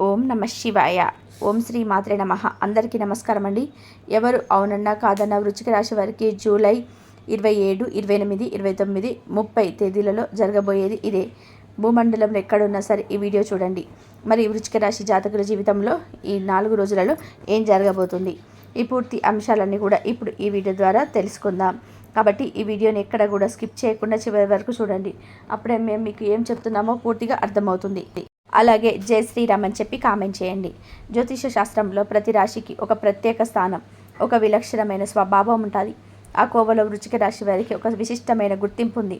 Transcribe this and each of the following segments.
ఓం నమ శివాయ. ఓం శ్రీ మాత్రే నమ. అందరికీ నమస్కారం అండి. ఎవరు అవునన్నా కాదన్నా వృశ్చిక రాశి వారికి జూలై 27, 28, 29, 30 తేదీలలో జరగబోయేది ఇదే. భూమండలంలో ఎక్కడున్నా సరే ఈ వీడియో చూడండి. మరి వృశ్చిక రాశి జాతకుల జీవితంలో ఈ 4 రోజులలో ఏం జరగబోతుంది, ఈ పూర్తి అంశాలన్నీ కూడా ఇప్పుడు ఈ వీడియో ద్వారా తెలుసుకుందాం. కాబట్టి ఈ వీడియోని ఎక్కడ కూడా స్కిప్ చేయకుండా చివరి వరకు చూడండి. అప్పుడే మేము మీకు ఏం చెప్తున్నామో పూర్తిగా అర్థమవుతుంది. అలాగే జై శ్రీరామ్ అని చెప్పి కామెంట్ చేయండి. జ్యోతిష శాస్త్రంలో ప్రతి రాశికి ఒక ప్రత్యేక స్థానం, ఒక విలక్షణమైన స్వభావం ఉంటుంది. ఆ కోవలో వృశ్చిక రాశి వారికి ఒక విశిష్టమైన గుర్తింపు ఉంది.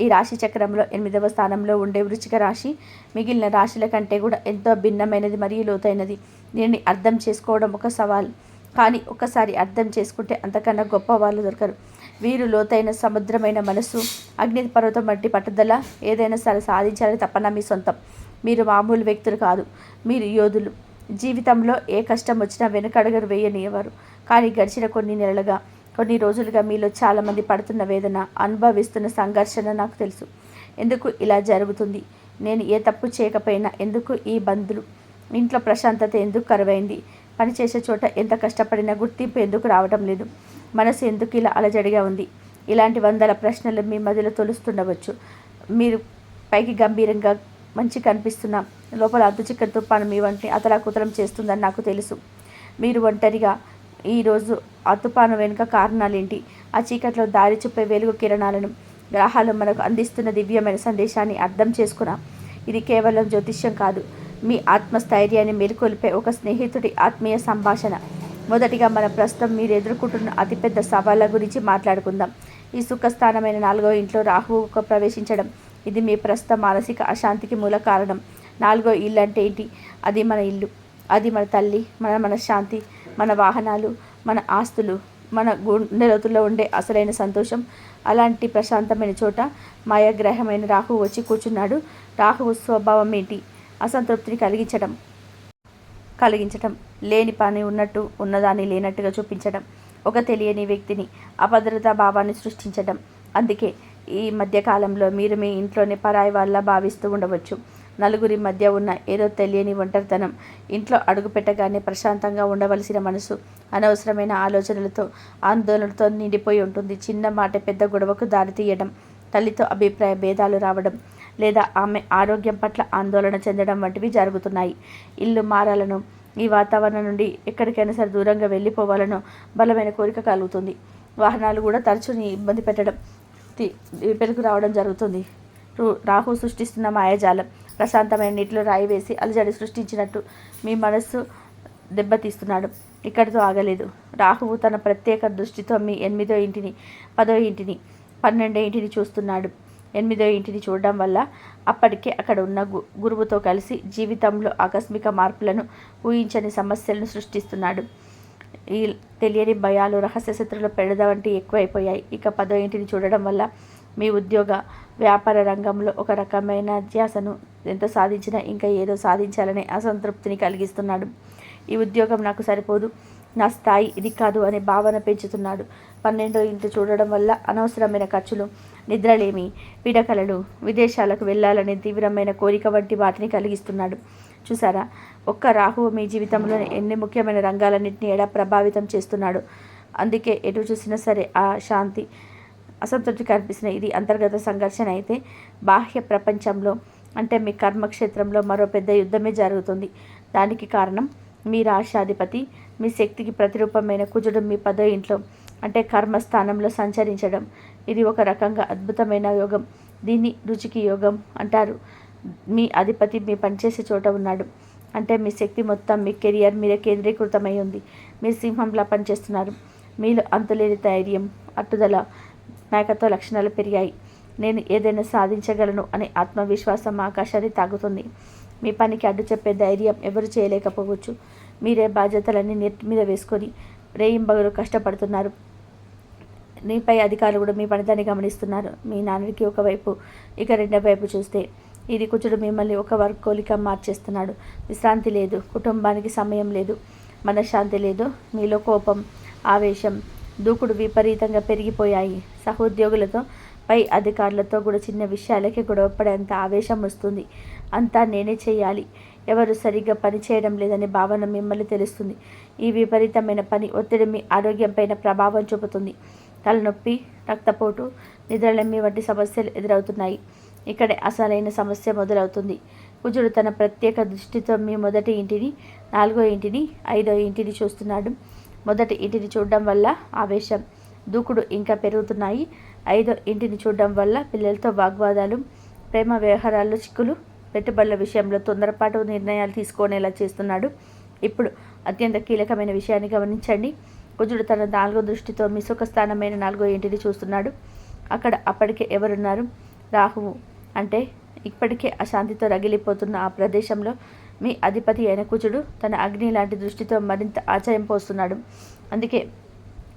ఈ రాశి చక్రంలో 8వ స్థానంలో ఉండే వృశ్చిక రాశి మిగిలిన రాశుల కంటే కూడా ఎంతో భిన్నమైనది మరియు లోతైనది. దీన్ని అర్థం చేసుకోవడం ఒక సవాల్, కానీ ఒకసారి అర్థం చేసుకుంటే అంతకన్నా గొప్ప వాళ్ళు దొరకరు. వీరు లోతైన సముద్రమైన మనసు, అగ్నిపర్వతం వంటి పట్టుదల, ఏదైనా సరే సాధించాలని తపన మీ సొంతం. మీరు మామూలు వ్యక్తులు కాదు, మీరు యోధులు. జీవితంలో ఏ కష్టం వచ్చినా వెనుకడుగు వేయనివ్వరు. కానీ గడిచిన కొన్ని రోజులుగా మీలో చాలామంది పడుతున్న వేదన, అనుభవిస్తున్న సంఘర్షణ నాకు తెలుసు. ఎందుకు ఇలా జరుగుతుంది, నేను ఏ తప్పు చేయకపోయినా ఎందుకు ఈ బంధులు, ఇంట్లో ప్రశాంతత ఎందుకు కరువైంది, పనిచేసే చోట ఎంత కష్టపడినా గుర్తింపు ఎందుకు రావడం లేదు, మనసు ఎందుకు ఇలా అలజడిగా ఉంది, ఇలాంటి వందల ప్రశ్నలు మీ మధ్యలో తొలుస్తుండవచ్చు. మీరు పైకి గంభీరంగా మంచి కనిపిస్తున్నా లోపల అద్దుచిక్కని తుఫాను మీ వంటి అతలాకుతలం చేస్తుందని నాకు తెలుసు. మీరు ఒంటరిగా. ఈరోజు ఆ తుఫాను వెనుక కారణాలేంటి, ఆ చీకట్లో దారి చూపే వెలుగు కిరణాలను గ్రహాలు మనకు అందిస్తున్న దివ్యమైన సందేశాన్ని అర్థం చేసుకున్నాం. ఇది కేవలం జ్యోతిష్యం కాదు, మీ ఆత్మస్థైర్యాన్ని మేలుకొల్పే ఒక స్నేహితుడి ఆత్మీయ సంభాషణ. మొదటిగా మన ప్రస్తుతం మీరు ఎదుర్కొంటున్న అతిపెద్ద సవాళ్ళ గురించి మాట్లాడుకుందాం. ఈ సుఖస్థానమైన 4వ ఇంట్లో రాహువు ప్రవేశించడం, ఇది మీ ప్రస్తుత మానసిక అశాంతికి మూల కారణం. 4వ ఇల్లు అంటే ఏంటి? అది మన ఇల్లు, అది మన తల్లి, మన మనశ్శాంతి, మన వాహనాలు, మన ఆస్తులు, మన గుండెలోతుల్లో ఉండే అసలైన సంతోషం. అలాంటి ప్రశాంతమైన చోట మాయాగ్రహమైన రాహువు వచ్చి కూర్చున్నాడు. రాహువు స్వభావం ఏంటి? అసంతృప్తిని కలిగించటం, లేని పని ఉన్నట్టు, ఉన్నదాన్ని లేనట్టుగా చూపించడం, ఒక తెలియని వ్యక్తిని, అభద్రతా భావాన్ని సృష్టించడం. అందుకే ఈ మధ్యకాలంలో మీరు మీ ఇంట్లోనే పరాయి వాళ్ళ భావిస్తూ ఉండవచ్చు. నలుగురి మధ్య ఉన్న ఏదో తెలియని ఒంటరితనం, ఇంట్లో అడుగు పెట్టగానే ప్రశాంతంగా ఉండవలసిన మనసు అనవసరమైన ఆలోచనలతో, ఆందోళనలతో నిండిపోయి ఉంటుంది. చిన్న మాట పెద్ద గొడవకు దారితీయడం, తల్లితో అభిప్రాయ భేదాలు రావడం, లేదా ఆమె ఆరోగ్యం పట్ల ఆందోళన చెందడం వంటివి జరుగుతున్నాయి. ఇల్లు మారాలను, ఈ వాతావరణం నుండి ఎక్కడికైనా సరే దూరంగా వెళ్ళిపోవాలనో బలమైన కోరిక కలుగుతుంది. వాహనాలు కూడా తరచుని ఇబ్బంది పెట్టడం, పెరుగు రావడం జరుగుతుంది. రాహు సృష్టిస్తున్న మాయాజాలం, ప్రశాంతమైన నీటిలో రాయి వేసి అలజడి సృష్టించినట్టు మీ మనస్సు దెబ్బతీస్తున్నాడు. ఇక్కడితో ఆగలేదు. రాహువు తన ప్రత్యేక దృష్టితో మీ 8వ ఇంటిని, 10వ ఇంటిని, 12వ ఇంటిని చూస్తున్నాడు. 8వ ఇంటిని చూడడం వల్ల అప్పటికే అక్కడ ఉన్న గురువుతో కలిసి జీవితంలో ఆకస్మిక మార్పులను, ఊహించని సమస్యలను సృష్టిస్తున్నాడు. ఈ తెలియని భయాలు, రహస్య శత్రువుల పెడద వంటి ఎక్కువైపోయాయి. ఇక 10వ ఇంటిని చూడడం వల్ల మీ ఉద్యోగ వ్యాపార రంగంలో ఒక రకమైన ధ్యాసను, ఎంత సాధించినా ఇంకా ఏదో సాధించాలనే అసంతృప్తిని కలిగిస్తున్నాడు. ఈ ఉద్యోగం నాకు సరిపోదు, నా స్థాయి ఇది కాదు అనే భావన పెంచుతున్నాడు. 12వ ఇంటి చూడడం వల్ల అనవసరమైన ఖర్చులు, నిద్రలేమి, పీడకలలు, విదేశాలకు వెళ్ళాలనే తీవ్రమైన కోరిక వంటి వాటిని కలిగిస్తున్నాడు. చూసారా, ఒక్క రాహువు మీ జీవితంలోని ఎన్ని ముఖ్యమైన రంగాలన్నింటినీ ఎలా ప్రభావితం చేస్తున్నాడు. అందుకే ఎటు చూసినా సరే ఆ శాంతి, అసంతృప్తి కనిపిస్తున్న ఇది అంతర్గత సంఘర్షణ అయితే, బాహ్య ప్రపంచంలో అంటే మీ కర్మక్షేత్రంలో మరో పెద్ద యుద్ధమే జరుగుతుంది. దానికి కారణం మీ రాశాధిపతి, మీ శక్తికి ప్రతిరూపమైన కుజుడు మీ 10వ ఇంట్లో అంటే కర్మస్థానంలో సంచరించడం. ఇది ఒక రకంగా అద్భుతమైన యోగం. దీన్ని రుచికి యోగం అంటారు. మీ అధిపతి మీ పనిచేసే చోట ఉన్నాడు అంటే మీ శక్తి మొత్తం మీ కెరియర్ మీద కేంద్రీకృతమై ఉంది. మీరు సింహంలా పనిచేస్తున్నారు. మీలో అంతులేని ధైర్యం, పట్టుదల, నాయకత్వ లక్షణాలు పెరిగాయి. నేను ఏదైనా సాధించగలను అనే ఆత్మవిశ్వాసం ఆకాశాన్ని తాగుతుంది. మీ పనికి అడ్డు చెప్పే ధైర్యం ఎవరు చేయలేకపోవచ్చు. మీరే బాధ్యతలన్నీ నెత్తి మీద వేసుకొని రేయింబగలు కష్టపడుతున్నారు. మీపై అధికారులు కూడా మీ పనిదాన్ని గమనిస్తున్నారు. మీ నాన్నకి ఒకవైపు, ఇక రెండో వైపు చూస్తే ఇది కుజుడు మిమ్మల్ని ఒక వర్గోలిక మార్చేస్తున్నాడు. విశ్రాంతి లేదు, కుటుంబానికి సమయం లేదు, మనశ్శాంతి లేదు. మీలో కోపం, ఆవేశం, దూకుడు విపరీతంగా పెరిగిపోయాయి. సహోద్యోగులతో, పై అధికారులతో కూడా చిన్న విషయాలకే గొడవపడేంత ఆవేశం వస్తుంది. అంతా నేనే చేయాలి, ఎవరు సరిగ్గా పని చేయడం లేదనే భావన మిమ్మల్ని తెలుస్తుంది. ఈ విపరీతమైన పని ఒత్తిడి మీ ఆరోగ్యంపైన ప్రభావం చూపుతుంది. తలనొప్పి, రక్తపోటు, నిద్రలేమి వంటి సమస్యలు ఎదురవుతున్నాయి. ఇక్కడే అసలైన సమస్య మొదలవుతుంది. కుజుడు తన ప్రత్యేక దృష్టితో మీ మొదటి ఇంటిని, 4వ ఇంటిని, 5వ ఇంటిని చూస్తున్నాడు. మొదటి ఇంటిని చూడడం వల్ల ఆవేశం, దూకుడు ఇంకా పెరుగుతున్నాయి. 5వ ఇంటిని చూడడం వల్ల పిల్లలతో వాగ్వాదాలు, ప్రేమ వ్యవహారాల్లో చిక్కులు, పెట్టుబడుల విషయంలో తొందరపాటు నిర్ణయాలు తీసుకునేలా చేస్తున్నాడు. ఇప్పుడు అత్యంత కీలకమైన విషయాన్ని గమనించండి. కుజుడు తన 4వ దృష్టితో మీ సుఖస్థానమైన 4వ ఇంటిని చూస్తున్నాడు. అక్కడ అప్పటికే ఎవరున్నారు? రాహువు. అంటే ఇప్పటికే అశాంతితో రగిలిపోతున్న ఆ ప్రదేశంలో మీ అధిపతి అయిన కుజుడు తన అగ్ని లాంటి దృష్టితో మరింత ఆశ్చర్యం పోస్తున్నాడు. అందుకే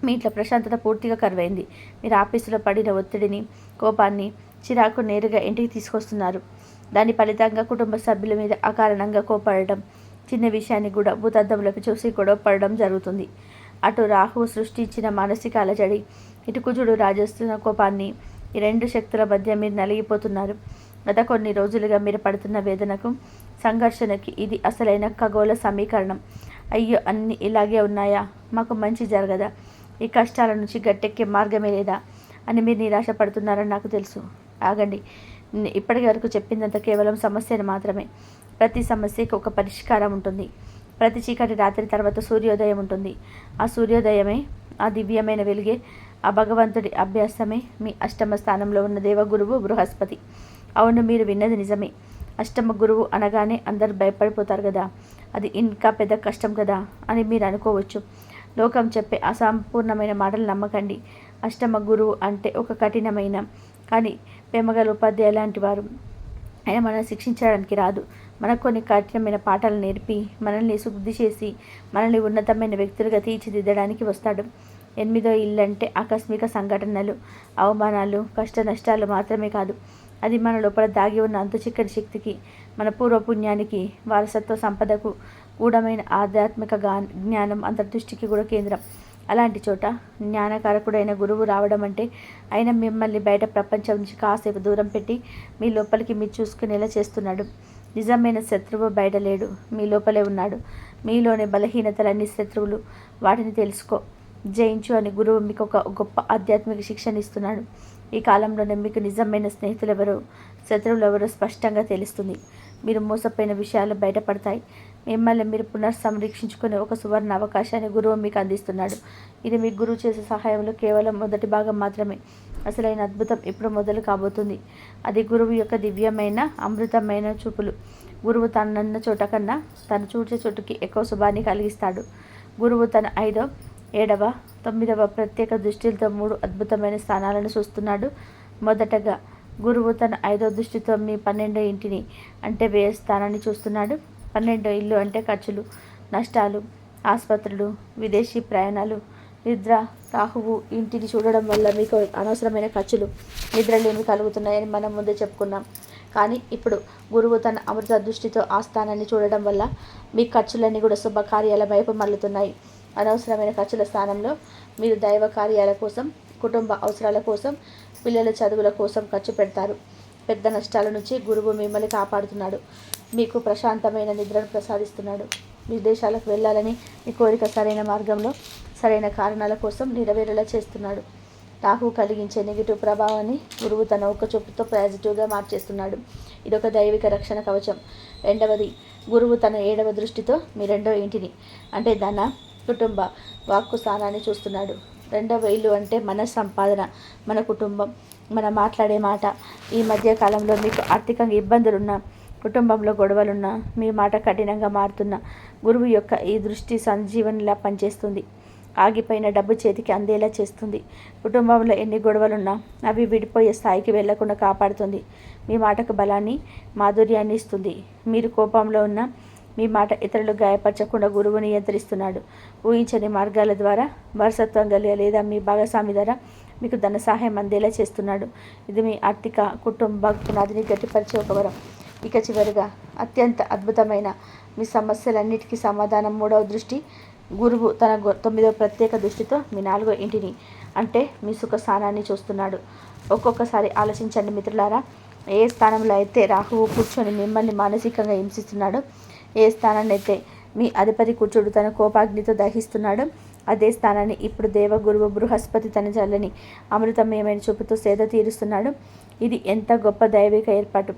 మీ ఇంట్లో ప్రశాంతత పూర్తిగా కరువైంది. మీరు ఆఫీసులో పడిన ఒత్తిడిని, కోపాన్ని, చిరాకు నేరుగా ఇంటికి తీసుకొస్తున్నారు. దాని ఫలితంగా కుటుంబ సభ్యుల మీద అకారణంగా కోపడడం, చిన్న విషయాన్ని కూడా భూతద్దంలోకి చూసి గొడవ పడడం జరుగుతుంది. అటు రాహువు సృష్టించిన మానసిక అలజడి, ఇటు కుజుడు రాజేస్తున్న కోపాన్ని, ఈ 2 శక్తుల మధ్య మీరు నలిగిపోతున్నారు. గత కొన్ని రోజులుగా మీరు పడుతున్న వేదనకు, సంఘర్షణకి ఇది అసలైన ఖగోళ సమీకరణం. అయ్యో, అన్నీ ఇలాగే ఉన్నాయా? మాకు మంచి జరగదా? ఈ కష్టాల నుంచి గట్టెక్కే మార్గమే లేదా అని మీరు నిరాశపడుతున్నారని నాకు తెలుసు. ఆగండి. ఇప్పటి వరకు చెప్పిందంత కేవలం సమస్యను మాత్రమే. ప్రతి సమస్యకి ఒక పరిష్కారం ఉంటుంది. ప్రతి చీకటి రాత్రి తర్వాత సూర్యోదయం ఉంటుంది. ఆ సూర్యోదయమే, ఆ దివ్యమైన వెలుగే, ఆ భగవంతుడి అభ్యాసమే మీ అష్టమ స్థానంలో ఉన్న దేవగురువు బృహస్పతి. అవును, మీరు విన్నది నిజమే. అష్టమ గురువు అనగానే అందరూ భయపడిపోతారు కదా, అది ఇంకా పెద్ద కష్టం కదా అని మీరు అనుకోవచ్చు. లోకం చెప్పే అసంపూర్ణమైన మాటలు నమ్మకండి. అష్టమ గురువు అంటే ఒక కఠినమైన కానీ ప్రేమగల ఉపాధ్యాయ లాంటి వారు. ఆయన మనల్ని శిక్షించడానికి రాదు. మనకు కొన్ని కఠినమైన పాఠాలు నేర్పి, మనల్ని శుద్ధి చేసి, మనల్ని ఉన్నతమైన వ్యక్తులుగా తీర్చిదిద్దడానికి వస్తాడు. 8వ ఇల్లు అంటే ఆకస్మిక సంఘటనలు, అవమానాలు, కష్ట నష్టాలు మాత్రమే కాదు. అది మన లోపల దాగి ఉన్న అంతుచిక్కటి శక్తికి, మన పూర్వపుణ్యానికి, వారసత్వ సంపదకు, గూఢమైన ఆధ్యాత్మిక జ్ఞానం అంతర్దృష్టికి కూడా కేంద్రం. అలాంటి చోట జ్ఞానకారకుడైన గురువు రావడం అంటే ఆయన మిమ్మల్ని బయట ప్రపంచం నుంచి కాసేపు దూరం పెట్టి మీ లోపలికి మీరు చూసుకునేలా చేస్తున్నాడు. నిజమైన శత్రువు బయట లేడు, మీ లోపలే ఉన్నాడు. మీలోని బలహీనతలన్నీ శత్రువులు, వాటిని తెలుసుకో, జయించు అని గురువు మీకు ఒక గొప్ప ఆధ్యాత్మిక శిక్షణ ఇస్తున్నాడు. ఈ కాలంలోనే మీకు నిజమైన స్నేహితులు ఎవరో, శత్రువులు ఎవరో స్పష్టంగా తెలుస్తుంది. మీరు మోసపోయిన విషయాలు బయటపడతాయి. మిమ్మల్ని మీరు పునఃసంరక్షించుకునే ఒక సువర్ణ అవకాశాన్ని గురువు మీకు అందిస్తున్నాడు. ఇది మీ గురువు చేసే సహాయంలో కేవలం మొదటి భాగం మాత్రమే. అసలైన అద్భుతం ఇప్పుడు మొదలు కాబోతుంది. అది గురువు యొక్క దివ్యమైన, అమృతమైన చూపులు. గురువు తనన్న చోట కన్నా తను చూచే చోటుకి ఎక్కువ శుభాన్ని కలిగిస్తాడు. గురువు తన 5వ, 7వ, 9వ ప్రత్యేక దృష్టిలతో 3 అద్భుతమైన స్థానాలను చూస్తున్నాడు. మొదటగా గురువు తన 5వ దృష్టితో మీ 12వ ఇంటిని అంటే వ్యయ స్థానాన్ని చూస్తున్నాడు. 12వ ఇల్లు అంటే ఖర్చులు, నష్టాలు, ఆసుపత్రులు, విదేశీ ప్రయాణాలు, నిద్ర. రాహువు ఇంటిని చూడడం వల్ల మీకు అనవసరమైన ఖర్చులు, నిద్రలేమి కలుగుతున్నాయని మనం ముందే చెప్పుకున్నాం. కానీ ఇప్పుడు గురువు తన అమృత దృష్టితో ఆ స్థానాన్ని చూడడం వల్ల మీ ఖర్చులన్నీ కూడా శుభకార్యాల వైపు మళ్ళుతున్నాయి. అనవసరమైన ఖర్చుల స్థానంలో మీరు దైవ కార్యాల కోసం, కుటుంబ అవసరాల కోసం, పిల్లల చదువుల కోసం ఖర్చు పెడతారు. పెద్ద నష్టాల నుంచి గురువు మిమ్మల్ని కాపాడుతున్నాడు. మీకు ప్రశాంతమైన నిద్రను ప్రసాదిస్తున్నాడు. విదేశాలకు వెళ్ళాలని మీ కోరిక సరైన మార్గంలో, సరైన కారణాల కోసం నెరవేరేలా చేస్తున్నాడు. రాహువు కలిగించే నెగిటివ్ ప్రభావాన్ని గురువు తన ఒక్క చూపుతో పాజిటివ్గా మార్చేస్తున్నాడు. ఇదొక దైవిక రక్షణ కవచం. 2వది, గురువు తన 7వ దృష్టితో మీ 2వ ఇంటిని అంటే ధన, కుటుంబ, వాక్కు స్థానాన్ని చూస్తున్నాడు. 2వ ఇల్లు అంటే మన సంపాదన, మన కుటుంబం, మన మాట్లాడే మాట. ఈ మధ్య కాలంలో మీకు ఆర్థికంగా ఇబ్బందులున్నా, కుటుంబంలో గొడవలున్నా, మీ మాట కఠినంగా మారుతున్న గురువు యొక్క ఈ దృష్టి సంజీవనిలా పనిచేస్తుంది. ఆగిపోయిన డబ్బు చేతికి అందేలా చేస్తుంది. కుటుంబంలో ఎన్ని గొడవలున్నా అవి విడిపోయే స్థాయికి వెళ్లకుండా కాపాడుతుంది. మీ మాటకు బలాన్ని, మాధుర్యాన్ని ఇస్తుంది. మీరు కోపంలో ఉన్న మీ మాట ఇతరులు గాయపరచకుండా గురువు నియంత్రిస్తున్నాడు. ఊహించని మార్గాల ద్వారా, వారసత్వం కలిగే లేదా మీ భాగస్వామి ద్వారా మీకు ధన సహాయం అందేలా చేస్తున్నాడు. ఇది మీ ఆర్థిక, కుటుంబ పునాదిని గట్టిపరిచే ఒక వరం. ఇక చివరిగా అత్యంత అద్భుతమైన మీ సమస్యలన్నిటికీ సమాధానం 3వ దృష్టి. గురువు తన 9వ ప్రత్యేక దృష్టితో మీ 4వ ఇంటిని అంటే మీ సుఖ స్థానాన్ని చూస్తున్నాడు. ఒక్కొక్కసారి ఆలోచించండి మిత్రులారా, ఏ స్థానంలో అయితే రాహువు కూర్చొని మిమ్మల్ని మానసికంగా హింసిస్తున్నాడో, ఏ స్థానాన్ని అయితే మీ అధిపతి కుజుడు తన కోపాగ్నితో దహిస్తున్నాడు, అదే స్థానాన్ని ఇప్పుడు దేవగురువు బృహస్పతి తన చల్లని అమృతమయమైన చూపుతో సేద తీరుస్తున్నాడు. ఇది ఎంత గొప్ప దైవిక ఏర్పాటు!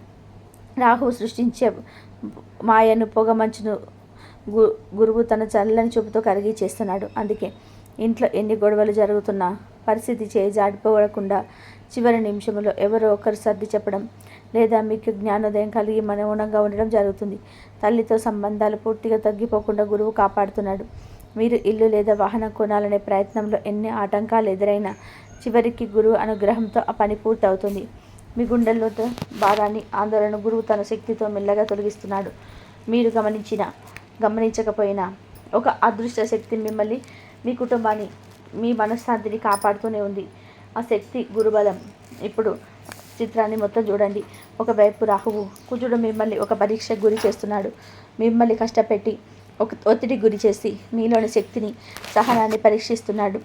రాహువు సృష్టించే మాయను పొగమంచును గురువు తన చల్లని చూపుతో కరిగి చేస్తున్నాడు. అందుకే ఇంట్లో ఎన్ని గొడవలు జరుగుతున్నా పరిస్థితి జాడిపోకుండా చివరి నిమిషంలో ఎవరో ఒకరు సర్ది చెప్పడం లేదా మీకు జ్ఞానోదయం కలిగి మౌనంగా ఉండడం జరుగుతుంది. తల్లితో సంబంధాలు పూర్తిగా తగ్గిపోకుండా గురువు కాపాడుతున్నాడు. మీరు ఇల్లు లేదా వాహనం కొనాలనే ప్రయత్నంలో ఎన్ని ఆటంకాలు ఎదురైనా చివరికి గురువు అనుగ్రహంతో ఆ పని పూర్తి అవుతుంది. మీ గుండెల్లో భారాన్ని, ఆందోళన గురువు తన శక్తితో మెల్లగా తొలగిస్తున్నాడు. మీరు గమనించకపోయినా ఒక అదృష్ట శక్తి మిమ్మల్ని, మీ కుటుంబాన్ని, మీ మనశ్శాంతిని కాపాడుతూనే ఉంది. ఆ శక్తి గురుబలం. ఇప్పుడు చిత్రాన్ని మొత్తం చూడండి. ఒకవైపు రాహువు కుజుడు మిమ్మల్ని ఒక పరీక్షకు గురి చేస్తున్నాడు. మిమ్మల్ని కష్టపెట్టి ఒక ఒత్తిడి గురి చేసి మీలోని శక్తిని, సహనాన్ని పరీక్షిస్తున్నాడు.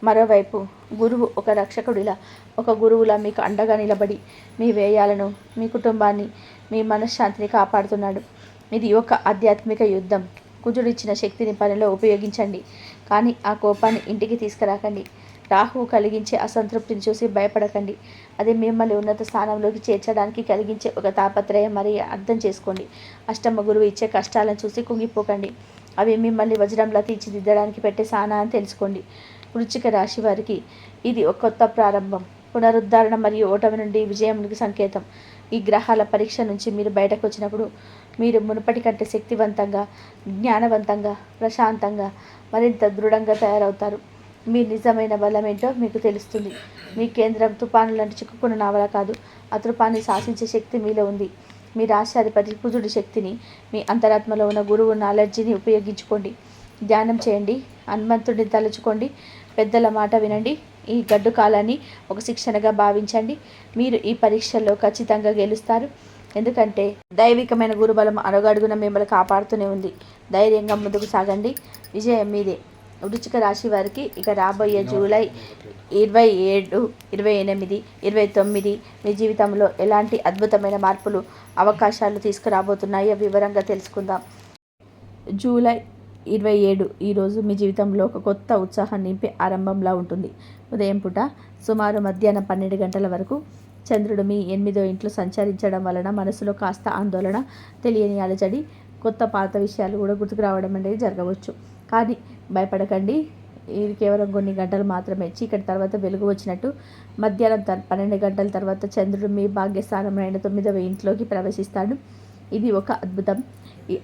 మరోవైపు గురువు ఒక రక్షకుడిలా, ఒక గురువులా మీకు అండగా నిలబడి మీ వ్యయాలను, మీ కుటుంబాన్ని, మీ మనశ్శాంతిని కాపాడుతున్నాడు. ఇది ఒక ఆధ్యాత్మిక యుద్ధం. కుజుడిచ్చిన శక్తిని పనిలో ఉపయోగించండి, కానీ ఆ కోపాన్ని ఇంటికి తీసుకురాకండి. రాహువు కలిగించే అసంతృప్తిని చూసి భయపడకండి. అది మిమ్మల్ని ఉన్నత స్థానంలోకి చేర్చడానికి కలిగించే ఒక తాపత్రయం మరి అర్థం చేసుకోండి. అష్టమ గురువు ఇచ్చే కష్టాలను చూసి కుంగిపోకండి. అవి మిమ్మల్ని వజ్రంలా తీర్చిదిద్దడానికి పెట్టే సానా అని తెలుసుకోండి. వృశ్చిక రాశి వారికి ఇది ఒక కొత్త ప్రారంభం, పునరుద్ధరణ మరియు ఓటమి నుండి విజయానికి సంకేతం. ఈ గ్రహాల పరీక్ష నుంచి మీరు బయటకు వచ్చినప్పుడు మీరు మునుపటి కంటే శక్తివంతంగా, జ్ఞానవంతంగా, ప్రశాంతంగా, మరింత దృఢంగా తయారవుతారు. మీ నిజమైన బలం ఏంటో మీకు తెలుస్తుంది. మీ కేంద్రం తుఫానులంటే చిక్కుకున్న నావల కాదు, ఆ తుఫాన్ని శాసించే శక్తి మీలో ఉంది. మీ రాష్ట్రాధిపతి కుజుడి శక్తిని, మీ అంతరాత్మలో ఉన్న గురువు నాలెడ్జిని ఉపయోగించుకోండి. ధ్యానం చేయండి, హనుమంతుడిని తలుచుకోండి, పెద్దల మాట వినండి. ఈ గడ్డు కాలాన్ని ఒక శిక్షణగా భావించండి. మీరు ఈ పరీక్షల్లో ఖచ్చితంగా గెలుస్తారు. ఎందుకంటే దైవికమైన గురుబలం అడుగడుగున మిమ్మల్ని కాపాడుతూనే ఉంది. ధైర్యంగా ముందుకు సాగండి, విజయం మీదే. వృశ్చిక రాశి వారికి ఇక రాబోయే జూలై 27, 28, 29 మీ జీవితంలో ఎలాంటి అద్భుతమైన మార్పులు, అవకాశాలు తీసుకురాబోతున్నాయో వివరంగా తెలుసుకుందాం. జూలై 27 ఈరోజు మీ జీవితంలో ఒక కొత్త ఉత్సాహం నింపే ఆరంభంలా ఉంటుంది. ఉదయం పూట సుమారు మధ్యాహ్నం 12 గంటల వరకు చంద్రుడు మీ 8వ ఇంట్లో సంచరించడం వలన మనసులో కాస్త ఆందోళన, తెలియని అలజడి, కొత్త పాత విషయాలు కూడా గుర్తుకు రావడం అనేది జరగవచ్చు. కానీ భయపడకండి, ఇది కేవలం కొన్ని గంటలు మాత్రమే. చీకటి తర్వాత వెలుగు వచ్చినట్టు మధ్యాహ్నం 12 గంటల తర్వాత చంద్రుడు మీ భాగ్యస్థానమైన 9వ ఇంట్లోకి ప్రవేశిస్తాడు. ఇది ఒక అద్భుతం.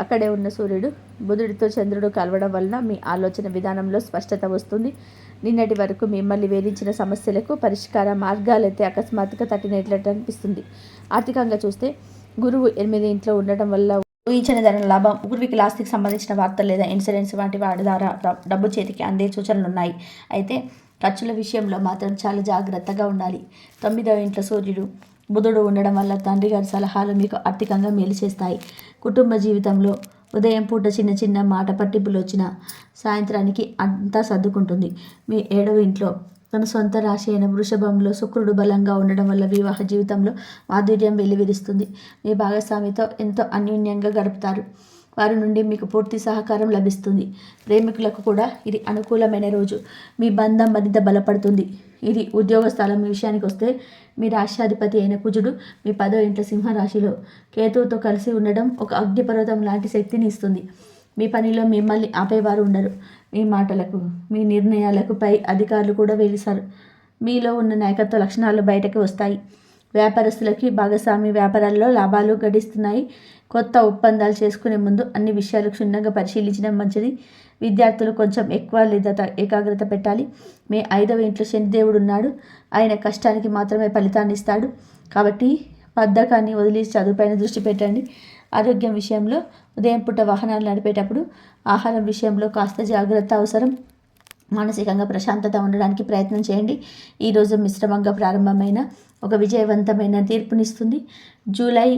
అక్కడే ఉన్న సూర్యుడు బుధుడితో చంద్రుడు కలవడం వలన మీ ఆలోచన విధానంలో స్పష్టత వస్తుంది. నిన్నటి వరకు మిమ్మల్ని వేధించిన సమస్యలకు పరిష్కార మార్గాలైతే అకస్మాత్తుగా తట్టినట్లయితే అనిపిస్తుంది. ఆర్థికంగా చూస్తే గురువు 8వ ఇంట్లో ఉండటం వల్ల ఊహించిన ధన లాభం, పూర్వీకుల ఆస్తికి సంబంధించిన వార్తలు లేదా ఇన్సూరెన్స్ వంటి వాటి ద్వారా డబ్బు చేతికి అందే సూచనలు ఉన్నాయి. అయితే ఖర్చుల విషయంలో మాత్రం చాలా జాగ్రత్తగా ఉండాలి. 9వ ఇంట్లో సూర్యుడు, బుధుడు ఉండడం వల్ల తండ్రి గారి సలహాలు మీకు ఆర్థికంగా మేలు చేస్తాయి. కుటుంబ జీవితంలో ఉదయం పూట చిన్న చిన్న మాట పట్టింపులు వచ్చినా సాయంత్రానికి అంతా సర్దుకుంటుంది. మీ 7వ ఇంట్లో తన సొంత రాశి అయిన వృషభంలో శుక్రుడు బలంగా ఉండడం వల్ల వివాహ జీవితంలో మాధుర్యం వెల్లివిరుస్తుంది. మీ భాగస్వామితో ఎంతో అన్యోన్యంగా గడుపుతారు. వారి నుండి మీకు పూర్తి సహకారం లభిస్తుంది. ప్రేమికులకు కూడా ఇది అనుకూలమైన రోజు. మీ బంధం మరింత బలపడుతుంది. ఇది ఉద్యోగ స్థలం విషయానికి వస్తే మీ రాష్ట్రాధిపతి అయిన కుజుడు మీ 10వ ఇంట్లో సింహరాశిలో కేతువుతో కలిసి ఉండడం ఒక అగ్నిపర్వతం లాంటి శక్తిని ఇస్తుంది. మీ పనిలో మిమ్మల్ని ఆపేవారు ఉండరు. మీ మాటలకు, మీ నిర్ణయాలకు పై అధికారులు కూడా వేలిస్తారు. మీలో ఉన్న నాయకత్వ లక్షణాలు బయటకు వస్తాయి. వ్యాపారస్తులకి భాగస్వామి వ్యాపారాల్లో లాభాలు గడిస్తున్నాయి. కొత్త ఒప్పందాలు చేసుకునే ముందు అన్ని విషయాలు క్షుణ్ణంగా పరిశీలించడం మంచిది. విద్యార్థులు కొంచెం ఎక్కువ లేదా ఏకాగ్రత పెట్టాలి. మీ 5వ ఇంట్లో శనిదేవుడు ఉన్నాడు. ఆయన కష్టానికి మాత్రమే ఫలితాన్ని ఇస్తాడు. కాబట్టి బద్ధకాన్ని వదిలి చదువుపైన దృష్టి పెట్టండి. ఆరోగ్యం విషయంలో ఉదయం పూట వాహనాలు నడిపేటప్పుడు ఆహారం విషయంలో కాస్త జాగ్రత్త అవసరం. మానసికంగా ప్రశాంతత ఉండడానికి ప్రయత్నం చేయండి. ఈరోజు మిశ్రమంగా ప్రారంభమైన ఒక విజయవంతమైన తీర్పునిస్తుంది. జూలై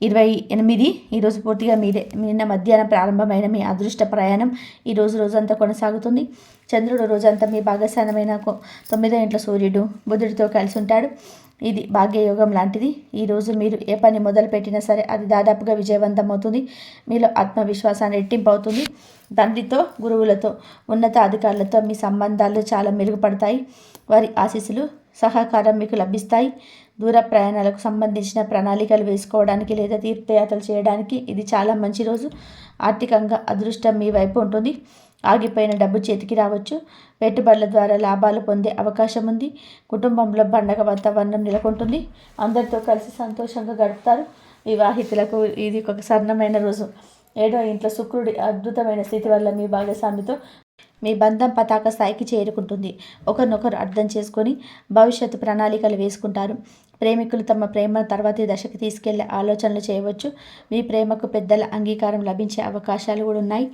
28 ఈరోజు పూర్తిగా మీదే. నిన్న మధ్యాహ్నం ప్రారంభమైన మీ అదృష్ట ప్రయాణం ఈరోజు రోజంతా కొనసాగుతుంది. చంద్రుడు రోజంతా మీ భాగస్వామ్యమైన 9వ ఇంట్లో సూర్యుడు బుధుడితో కలిసి ఉంటాడు. ఇది భాగ్యయోగం లాంటిది. ఈరోజు మీరు ఏ పని మొదలుపెట్టినా సరే అది దాదాపుగా విజయవంతం అవుతుంది. మీలో ఆత్మవిశ్వాసాన్ని రెట్టింపు అవుతుంది. తండ్రితో, గురువులతో, ఉన్నత అధికారులతో మీ సంబంధాలు చాలా మెరుగుపడతాయి. వారి ఆశీస్సులు, సహకారం మీకు లభిస్తాయి. దూర ప్రయాణాలకు సంబంధించిన ప్రణాళికలు వేసుకోవడానికి లేదా తీర్థయాత్రలు చేయడానికి ఇది చాలా మంచి రోజు. ఆర్థికంగా అదృష్టం మీ వైపు ఉంటుంది. ఆగిపోయిన డబ్బు చేతికి రావచ్చు. పెట్టుబడుల ద్వారా లాభాలు పొందే అవకాశం ఉంది. కుటుంబంలో పండగ వాతావరణం నెలకొంటుంది. అందరితో కలిసి సంతోషంగా గడుపుతారు. వివాహితులకు ఇది ఒక సరళమైన రోజు. 7వ ఇంట్లో శుక్రుడి అద్భుతమైన స్థితి వల్ల మీ భాగస్వామితో మీ బంధం పతాక స్థాయికి చేరుకుంటుంది. ఒకరినొకరు అర్థం చేసుకొని భవిష్యత్తు ప్రణాళికలు వేసుకుంటారు. ప్రేమికులు తమ ప్రేమ తర్వాతి దశకు తీసుకెళ్లే ఆలోచనలు చేయవచ్చు. మీ ప్రేమకు పెద్దల అంగీకారం లభించే అవకాశాలు కూడా ఉన్నాయి.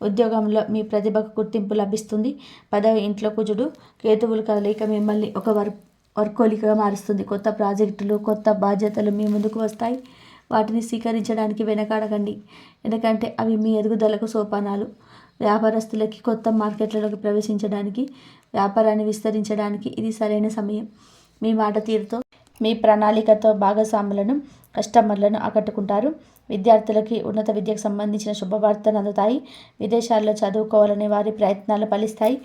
ఉద్యోగంలో మీ ప్రతిభకు గుర్తింపు లభిస్తుంది. 10వ ఇంట్లో కుజుడు కేతువులు కదలిక మిమ్మల్ని ఒక వర్కోలికగా మారుస్తుంది. కొత్త ప్రాజెక్టులు, కొత్త బాధ్యతలు మీ ముందుకు వస్తాయి. వాటిని స్వీకరించడానికి వెనకాడకండి, ఎందుకంటే అవి మీ ఎదుగుదలకు సోపానాలు. వ్యాపారస్తులకి కొత్త మార్కెట్లలోకి ప్రవేశించడానికి, వ్యాపారాన్ని విస్తరించడానికి ఇది సరైన సమయం. మీ మాట తీరుతో, మీ ప్రణాళికతో భాగస్వాములను, కస్టమర్లను ఆకట్టుకుంటారు. విద్యార్థులకి ఉన్నత విద్యకు సంబంధించిన శుభవార్తలు అందుతాయి. విదేశాల్లో చదువుకోవాలనే వారి ప్రయత్నాలు ఫలిస్తాయి.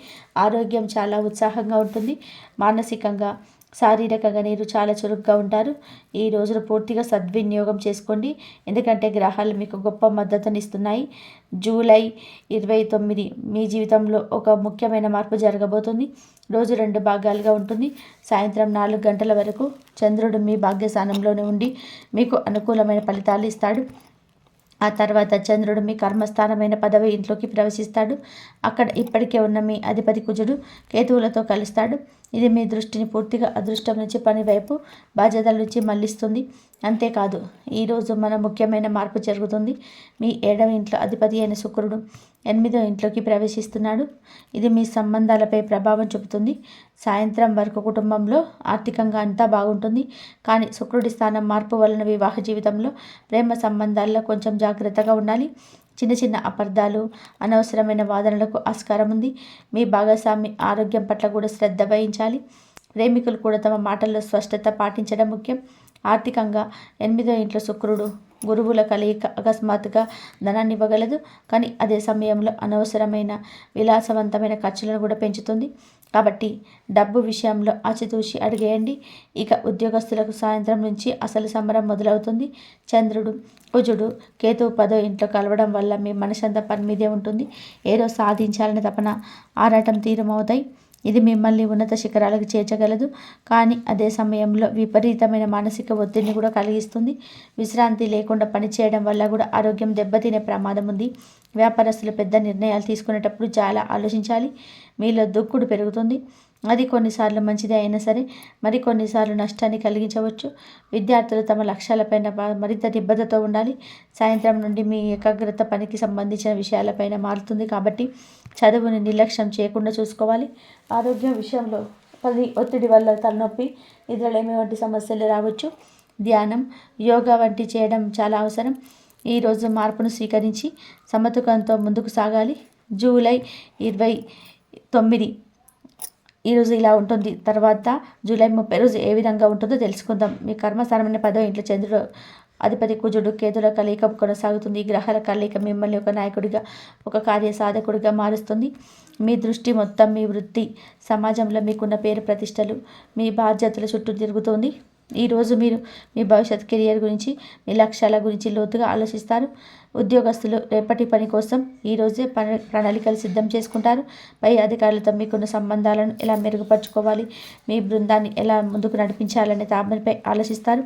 ఆరోగ్యం చాలా ఉత్సాహంగా ఉంటుంది. మానసికంగా, శారీరకంగా మీరు చాలా చురుగ్గా ఉంటారు. ఈ రోజును పూర్తిగా సద్వినియోగం చేసుకోండి, ఎందుకంటే గ్రహాలు మీకు గొప్ప మద్దతునిస్తున్నాయి. జూలై 29 మీ జీవితంలో ఒక ముఖ్యమైన మార్పు జరగబోతుంది. రోజు 2 భాగాలుగా ఉంటుంది. సాయంత్రం 4 గంటల వరకు చంద్రుడు మీ భాగ్యస్థానంలోనే ఉండి మీకు అనుకూలమైన ఫలితాలు ఇస్తాడు. ఆ తర్వాత చంద్రుడు మీ కర్మస్థానమైన 10వ ఇంట్లోకి ప్రవేశిస్తాడు. అక్కడ ఇప్పటికే ఉన్న మీ అధిపతి కుజుడు కేతువులతో కలుస్తాడు. ఇది మీ దృష్టిని పూర్తిగా అదృష్టం నుంచి పని వైపు, బాధ్యతల నుంచి మళ్లిస్తుంది. అంతేకాదు, ఈరోజు మన ముఖ్యమైన మార్పు జరుగుతుంది. మీ 7వ ఇంట్లో అధిపతి అయిన శుక్రుడు 8వ ఇంట్లోకి ప్రవేశిస్తున్నాడు. ఇది మీ సంబంధాలపై ప్రభావం చూపుతుంది. సాయంత్రం వరకు కుటుంబంలో ఆర్థికంగా అంతా బాగుంటుంది. కానీ శుక్రుడి స్థానం మార్పు వలన వివాహ జీవితంలో, ప్రేమ సంబంధాల్లో కొంచెం జాగ్రత్తగా ఉండాలి. చిన్న చిన్న అపార్థాలు, అనవసరమైన వాదనలకు ఆస్కారం ఉంది. మీ భాగస్వామి ఆరోగ్యం పట్ల కూడా శ్రద్ధ వహించాలి. ప్రేమికులు కూడా తమ మాటల్లో స్పష్టత పాటించడం ముఖ్యం. ఆర్థికంగా 8వ ఇంట్లో శుక్రుడు, గురువుల కలయిక అకస్మాత్తుగా ధనాన్ని ఇవ్వగలదు. కానీ అదే సమయంలో అనవసరమైన విలాసవంతమైన ఖర్చులను కూడా పెంచుతుంది. కాబట్టి డబ్బు విషయంలో ఆచితూచి అడిగేయండి. ఇక ఉద్యోగస్తులకు సాయంత్రం నుంచి అసలు సమరం మొదలవుతుంది. చంద్రుడు, కుజుడు, కేతువు 10వ ఇంట్లో కలవడం వల్ల మీ మనసంతా పని మీదే ఉంటుంది. ఏదో సాధించాలని తపన, ఆరాటం తీరమవుతాయి. ఇది మిమ్మల్ని ఉన్నత శిఖరాలకు చేర్చగలదు. కానీ అదే సమయంలో విపరీతమైన మానసిక ఒత్తిడిని కూడా కలిగిస్తుంది. విశ్రాంతి లేకుండా పనిచేయడం వల్ల కూడా ఆరోగ్యం దెబ్బతినే ప్రమాదం ఉంది. వ్యాపారస్తులు పెద్ద నిర్ణయాలు తీసుకునేటప్పుడు చాలా ఆలోచించాలి. మీలో దూకుడు పెరుగుతుంది. అది కొన్నిసార్లు మంచిదే అయినా సరే మరికొన్నిసార్లు నష్టాన్ని కలిగించవచ్చు. విద్యార్థులు తమ లక్ష్యాలపైన మరింత నిబద్ధతతో ఉండాలి. సాయంత్రం నుండి మీ ఏకాగ్రత పనికి సంబంధించిన విషయాలపైన మారుతుంది. కాబట్టి చదువుని నిర్లక్ష్యం చేయకుండా చూసుకోవాలి. ఆరోగ్యం విషయంలో పని ఒత్తిడి వల్ల తలనొప్పి, నిద్రలేమి వంటి సమస్యలు రావచ్చు. ధ్యానం, యోగా వంటి చేయడం చాలా అవసరం. ఈరోజు మార్పును స్వీకరించి సమతుకంతో ముందుకు సాగాలి. జూలై 29 ఈరోజు ఇలా ఉంటుంది. తర్వాత జూలై 30 రోజు ఏ విధంగా ఉంటుందో తెలుసుకుందాం. మీ కర్మస్థానమైన 10వ ఇంట్లో చంద్రుడు అధిపతి కుజుడు, కేతుల కలయిక కొనసాగుతుంది. ఈ గ్రహాల కలయిక మిమ్మల్ని ఒక నాయకుడిగా, ఒక కార్యసాధకుడిగా మారుస్తుంది. మీ దృష్టి మొత్తం మీ వృత్తి, సమాజంలో మీకున్న పేరు ప్రతిష్టలు, మీ బాధ్యతల చుట్టూ తిరుగుతుంది. ఈరోజు మీరు మీ భవిష్యత్ కెరియర్ గురించి, మీ లక్ష్యాల గురించి లోతుగా ఆలోచిస్తారు. ఉద్యోగస్తులు రేపటి పని కోసం ఈరోజే ప్రణాళికలు సిద్ధం చేసుకుంటారు. పై అధికారులతో మీకున్న సంబంధాలను ఎలా మెరుగుపరుచుకోవాలి, మీ బృందాన్ని ఎలా ముందుకు నడిపించాలనే దానిపై ఆలోచిస్తారు.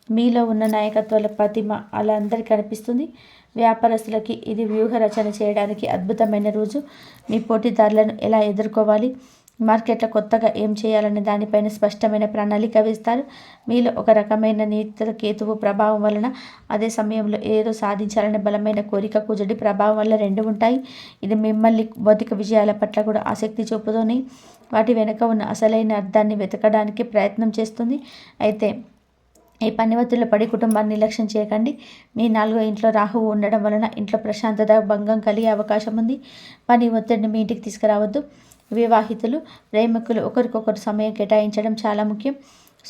మీలో ఉన్న నాయకత్వాల ప్రతిమ అలా అందరికీ కనిపిస్తుంది. వ్యాపారస్తులకి ఇది వ్యూహ రచన చేయడానికి అద్భుతమైన రోజు. మీ పోటీదారులను ఎలా ఎదుర్కోవాలి, మార్కెట్లో కొత్తగా ఏం చేయాలనే దానిపైన స్పష్టమైన ప్రణాళిక వేస్తారు. మీలో ఒక రకమైన నీతిత కేతువు ప్రభావం వలన, అదే సమయంలో ఏదో సాధించాలనే బలమైన కోరిక కుజుడి ప్రభావం వల్ల 2 ఉంటాయి. ఇది మిమ్మల్ని భౌతిక విజయాల పట్ల కూడా ఆసక్తి చూపుతోని వాటి వెనుక ఉన్న అసలైన అర్థాన్ని వెతకడానికి ప్రయత్నం చేస్తుంది. అయితే ఈ పని ఒత్తిడిలో పడి కుటుంబాన్ని నిర్లక్ష్యం చేయకండి. మీ 4వ ఇంట్లో రాహువు ఉండడం వలన ఇంట్లో ప్రశాంతత భంగం కలిగే అవకాశం ఉంది. పని ఒత్తిడిని మీ ఇంటికి తీసుకురావద్దు. వివాహితులు, ప్రేమికులు ఒకరికొకరు సమయం కేటాయించడం చాలా ముఖ్యం.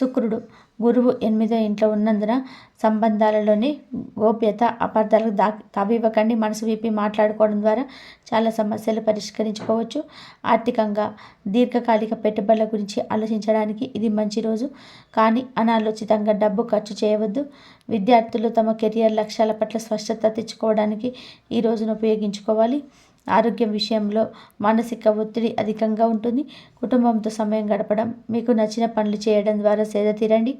శుక్రుడు గురువు 8వ ఇంట్లో ఉన్నందున సంబంధాలలోని గోప్యత అపార్థాలకు తావివ్వకండి. మనసు విప్పి మాట్లాడుకోవడం ద్వారా చాలా సమస్యలు పరిష్కరించుకోవచ్చు. ఆర్థికంగా దీర్ఘకాలిక పెట్టుబడుల గురించి ఆలోచించడానికి ఇది మంచి రోజు, కానీ అనాలోచితంగా డబ్బు ఖర్చు చేయవద్దు. విద్యార్థులు తమ కెరియర్ లక్ష్యాల పట్ల స్పష్టత తెచ్చుకోవడానికి ఈ రోజును ఉపయోగించుకోవాలి. ఆరోగ్యం విషయంలో మానసిక ఒత్తిడి అధికంగా ఉంటుంది. కుటుంబంతో సమయం గడపడం, మీకు నచ్చిన పనులు చేయడం ద్వారా సేద తీరండి.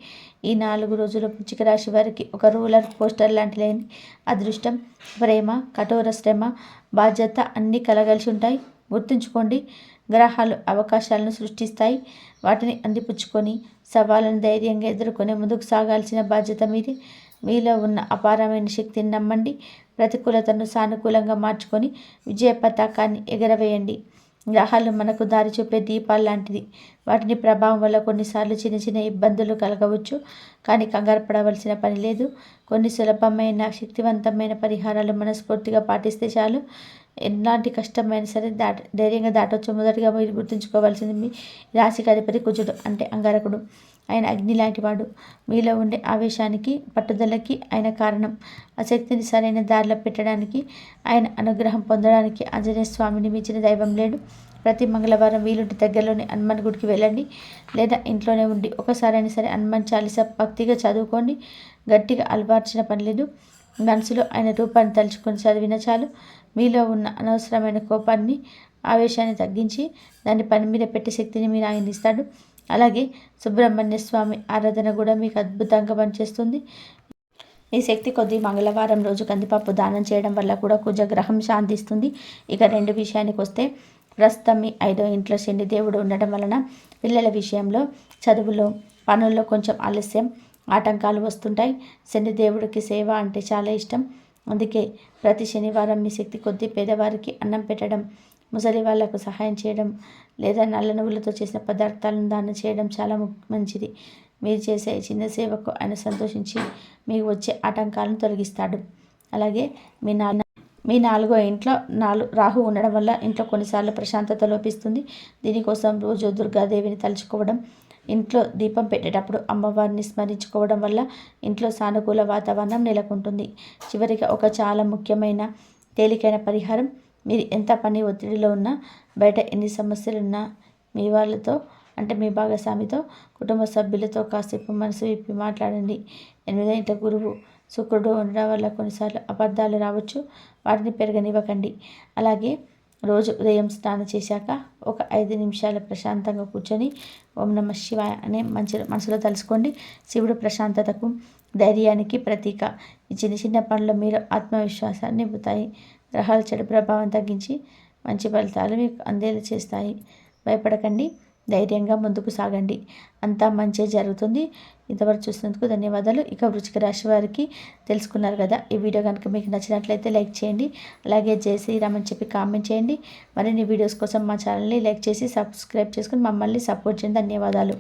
ఈ 4 రోజులు వృశ్చిక రాశి వారికి ఒక రోలర్ కోస్టర్ లాంటి లేని అదృష్టం, ప్రేమ, కఠోర శ్రమ, బాధ్యత అన్నీ కలగలిసి ఉంటాయి. గుర్తుంచుకోండి, గ్రహాలు అవకాశాలను సృష్టిస్తాయి. వాటిని అందిపుచ్చుకొని సవాళ్ళను ధైర్యంగా ఎదుర్కొని ముందుకు సాగాల్సిన బాధ్యత మీది. మీలో ఉన్న అపారమైన శక్తిని నమ్మండి. ప్రతికూలతను సానుకూలంగా మార్చుకొని విజయ పతాకాన్ని ఎగరవేయండి. గ్రహాలు మనకు దారి చూపే దీపాలు లాంటిది. వాటిని ప్రభావం వల్ల కొన్నిసార్లు చిన్న చిన్న ఇబ్బందులు కలగవచ్చు, కానీ కంగారు పడవలసిన పని లేదు. కొన్ని సులభమైన శక్తివంతమైన పరిహారాలు మనస్ఫూర్తిగా పాటిస్తే చాలు. ఎలాంటి కష్టమైనా సరే ధైర్యంగా దాటవచ్చు. మొదటిగా మీరు గుర్తుంచుకోవాల్సింది, మీ రాశికి అధిపతి కుజుడు అంటే అంగారకుడు. ఆయన అగ్ని లాంటివాడు. మీలో ఉండే ఆవేశానికి, పట్టుదలకి ఆయన కారణం. ఆ శక్తిని సరైన దారిలో పెట్టడానికి, ఆయన అనుగ్రహం పొందడానికి ఆంజనేయ స్వామిని మించిన దైవం లేడు. ప్రతి మంగళవారం వీలుంటే దగ్గరలోని హనుమాన్ గుడికి వెళ్ళండి, లేదా ఇంట్లోనే ఉండి ఒకసారైనా సరే హనుమాన్ చాలీసా భక్తిగా చదువుకోండి. గట్టిగా అలవార్చిన పని లేదు. మనసులో ఆయన రూపాన్ని తలుచుకొని చదివిన చాలు. మీలో ఉన్న అనవసరమైన కోపాన్ని, ఆవేశాన్ని తగ్గించి దాన్ని పని మీద పెట్టే శక్తిని మీరు ఆయన ఇస్తాడు. అలాగే సుబ్రహ్మణ్య స్వామి ఆరాధన కూడా మీకు అద్భుతంగా పనిచేస్తుంది. ఈ శక్తి కొద్దీ మంగళవారం రోజు కందిపప్పు దానం చేయడం వల్ల కూడా కుజగ్రహం శాంతిస్తుంది. ఇక 2 విషయానికి వస్తే, ప్రస్తుతం మీ 5వ ఇంట్లో శని దేవుడు ఉండడం వలన పిల్లల విషయంలో, చదువులో, పనుల్లో కొంచెం ఆలస్యం, ఆటంకాలు వస్తుంటాయి. శని దేవుడికి సేవ అంటే చాలా ఇష్టం. అందుకే ప్రతి శనివారం మీ శక్తి కొద్దీ పేదవారికి అన్నం పెట్టడం, ముసలి వాళ్లకు సహాయం చేయడం, లేదా నల్ల నువ్వులతో చేసిన పదార్థాలను దానం చేయడం చాలా మంచిది. మీరు చేసే చిన్న సేవకు ఆయన సంతోషించి మీకు వచ్చే ఆటంకాలను తొలగిస్తాడు. అలాగే మీ 4వ ఇంట్లో రాహు ఉండడం వల్ల ఇంట్లో కొన్నిసార్లు ప్రశాంతత లోపిస్తుంది. దీనికోసం రోజు దుర్గాదేవిని తలుచుకోవడం, ఇంట్లో దీపం పెట్టేటప్పుడు అమ్మవారిని స్మరించుకోవడం వల్ల ఇంట్లో సానుకూల వాతావరణం నెలకొంటుంది. చివరిగా ఒక చాలా ముఖ్యమైన తేలికైన పరిహారం, మీరు ఎంత పని ఒత్తిడిలో ఉన్నా, బయట ఎన్ని సమస్యలున్నా, మీ వాళ్ళతో అంటే మీ భాగస్వామితో, కుటుంబ సభ్యులతో కాసేపు మనసు విప్పి మాట్లాడండి. 8వ ఇంట గురువు శుక్రుడు ఉండడం వల్ల కొన్నిసార్లు అబద్ధాలు రావచ్చు, వాటిని పెరగనివ్వకండి. అలాగే రోజు ఉదయం స్నానం చేశాక ఒక 5 నిమిషాలు ప్రశాంతంగా కూర్చొని ఓం నమః శివాయ అనే మనసులో తలుసుకోండి. శివుడు ప్రశాంతతకు, ధైర్యానికి ప్రతీక. ఈ చిన్న చిన్న పనులు మీరు ఆత్మవిశ్వాసాన్ని నింపుతాయి. గ్రహాల చెడు ప్రభావం తగ్గించి మంచి ఫలితాలు మీకు అందేలా చేస్తాయి. భయపడకండి, ధైర్యంగా ముందుకు సాగండి, అంతా మంచి జరుగుతుంది. ఇంతవరకు చూసినందుకు ధన్యవాదాలు. ఇక వృశ్చిక రాశి వారికి తెలుసుకున్నారు కదా. ఈ వీడియో కనుక మీకు నచ్చినట్లయితే లైక్ చేయండి. అలాగే జై శ్రీరామ్ అని చెప్పి కామెంట్ చేయండి. మరిన్ని వీడియోస్ కోసం మా ఛానల్ని లైక్ చేసి సబ్స్క్రైబ్ చేసుకుని మమ్మల్ని సపోర్ట్ చేయండి. ధన్యవాదాలు.